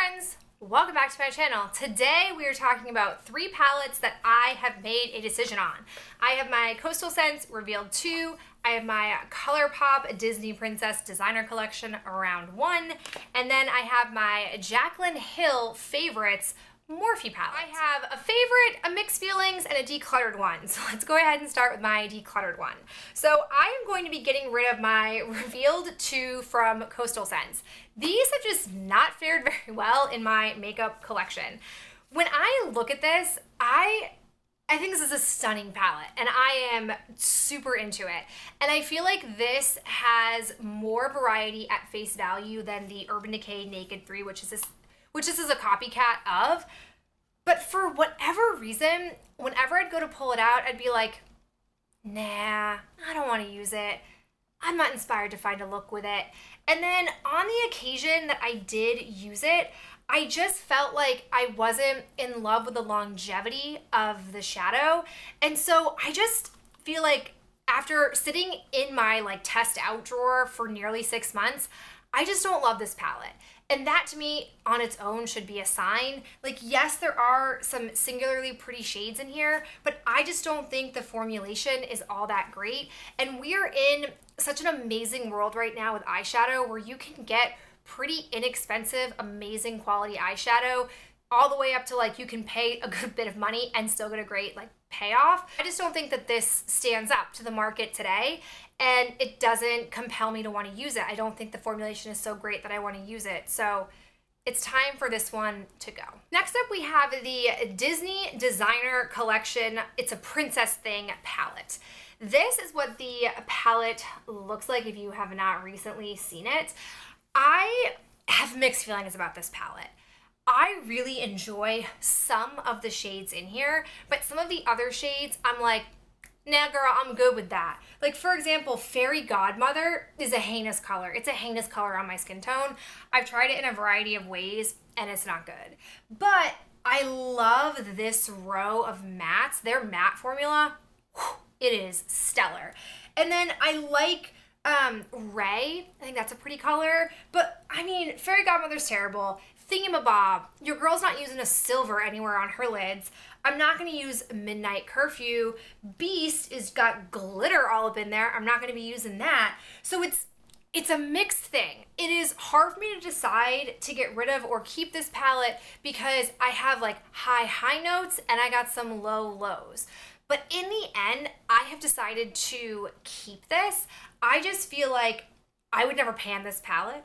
friends, welcome back to my channel. Today we are talking about 3 palettes that I have made a decision on. I have my Coastal Scents Revealed 2, I have my ColourPop Disney Princess Designer Collection Around 1, and then I have my Jaclyn Hill Favorites Morphe palette. I have a favorite, a mixed feelings, and a decluttered one. So let's go ahead and start with my decluttered one. So I am going to be getting rid of my Revealed 2 from Coastal Scents. These have just not fared very well in my makeup collection. When I look at this, I think this is a stunning palette and I am super into it. And I feel like this has more variety at face value than the Urban Decay Naked 3, which this is a copycat of. But for whatever reason, whenever I'd go to pull it out, I'd be like, nah, I don't want to use it. I'm not inspired to find a look with it. And then on the occasion that I did use it, I just felt like I wasn't in love with the longevity of the shadow. And so I just feel like after sitting in my test out drawer for nearly 6 months, I just don't love this palette. And that to me on its own should be a sign. Yes, there are some singularly pretty shades in here, but I just don't think the formulation is all that great. And we are in such an amazing world right now with eyeshadow where you can get pretty inexpensive, amazing quality eyeshadow all the way up to you can pay a good bit of money and still get a great payoff. I just don't think that this stands up to the market today, and it doesn't compel me to want to use it. I don't think the formulation is so great that I want to use it. So it's time for this one to go. Next up, we have the Disney Designer Collection. It's a Princess Thing palette. This is what the palette looks like if you have not recently seen it. I have mixed feelings about this palette. I really enjoy some of the shades in here, but some of the other shades, I'm like, nah girl, I'm good with that. For example, Fairy Godmother is a heinous color. It's a heinous color on my skin tone. I've tried it in a variety of ways and it's not good. But I love this row of mattes. Their matte formula, it is stellar. And then I like Ray. I think that's a pretty color. But I mean, Fairy Godmother's terrible. Thingamabob, your girl's not using a silver anywhere on her lids. I'm not going to use Midnight Curfew. Beast is got glitter all up in there. I'm not going to be using that. So it's a mixed thing. It is hard for me to decide to get rid of or keep this palette because I have high notes and I got some low lows. But in the end, I have decided to keep this. I just feel like I would never pan this palette.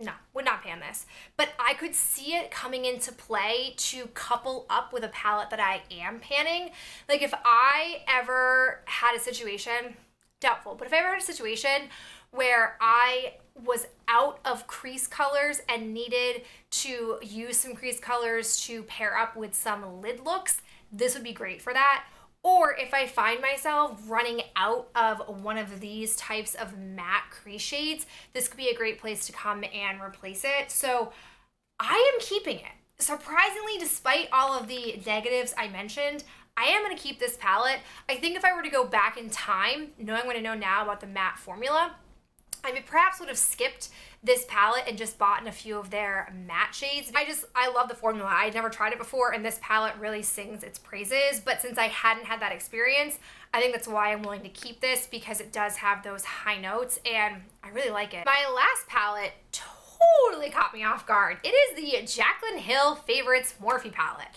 No, would not pan this. But I could see it coming into play to couple up with a palette that I am panning. If I ever had a situation, doubtful, but if I ever had a situation where I was out of crease colors and needed to use some crease colors to pair up with some lid looks, this would be great for that. Or if I find myself running out of one of these types of matte crease shades, this could be a great place to come and replace it. So I am keeping it. Surprisingly, despite all of the negatives I mentioned, I am going to keep this palette. I think if I were to go back in time, knowing what I know now about the matte formula, I perhaps would have skipped this palette and just bought in a few of their matte shades. I love the formula. I had never tried it before, and this palette really sings its praises. But since I hadn't had that experience, I think that's why I'm willing to keep this, because it does have those high notes, and I really like it. My last palette totally caught me off guard. It is the Jaclyn Hill Favorites Morphe palette.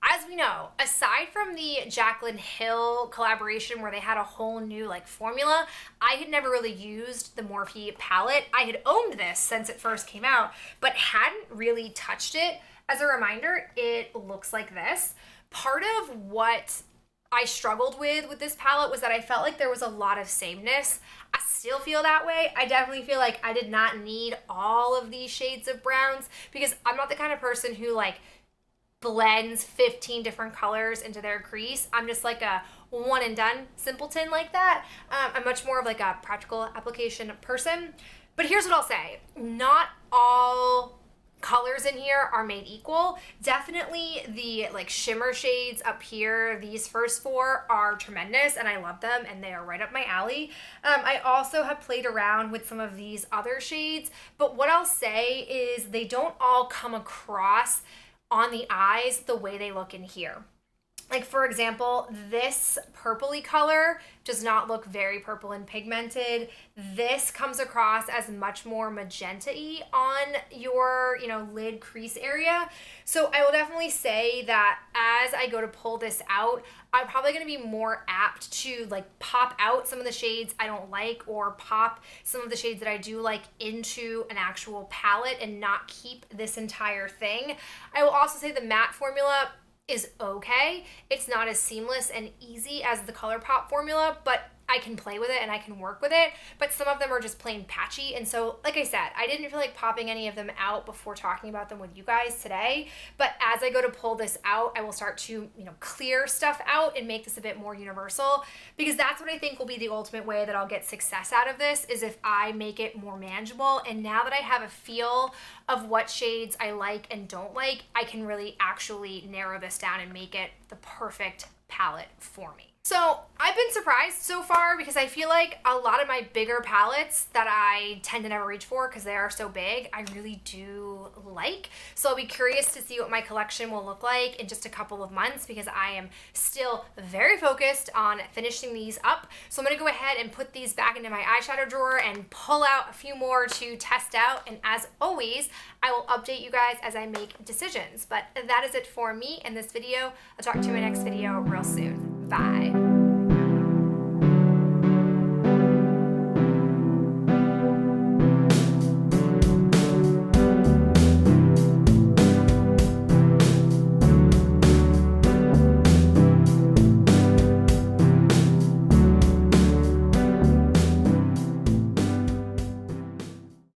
As we know, aside from the Jaclyn Hill collaboration where they had a whole new formula, I had never really used the Morphe palette. I had owned this since it first came out, but hadn't really touched it. As a reminder, it looks like this. Part of what I struggled with this palette was that I felt like there was a lot of sameness. I still feel that way. I definitely feel like I did not need all of these shades of browns because I'm not the kind of person who blends 15 different colors into their crease. I'm just a one and done simpleton like that. I'm much more of a practical application person. But here's what I'll say. Not all colors in here are made equal. Definitely the like shimmer shades up here, these first four are tremendous and I love them and they are right up my alley. I also have played around with some of these other shades, but what I'll say is they don't all come across on the eyes the way they look in here. Like for example, this purpley color does not look very purple and pigmented. This comes across as much more magenta-y on your, lid crease area. So I will definitely say that as I go to pull this out, I'm probably going to be more apt to like pop out some of the shades I don't like or pop some of the shades that I do like into an actual palette and not keep this entire thing. I will also say the matte formula is okay. It's not as seamless and easy as the ColourPop formula, but I can play with it and I can work with it, but some of them are just plain patchy. And so, like I said, I didn't feel like popping any of them out before talking about them with you guys today. But as I go to pull this out, I will start to, clear stuff out and make this a bit more universal, because that's what I think will be the ultimate way that I'll get success out of this, is if I make it more manageable. And now that I have a feel of what shades I like and don't like, I can really actually narrow this down and make it the perfect palette for me. So I've been surprised so far because I feel like a lot of my bigger palettes that I tend to never reach for because they are so big, I really do like. So I'll be curious to see what my collection will look like in just a couple of months, because I am still very focused on finishing these up. So I'm gonna go ahead and put these back into my eyeshadow drawer and pull out a few more to test out. And as always, I will update you guys as I make decisions. But that is it for me in this video. I'll talk to you in my next video real soon. Bye.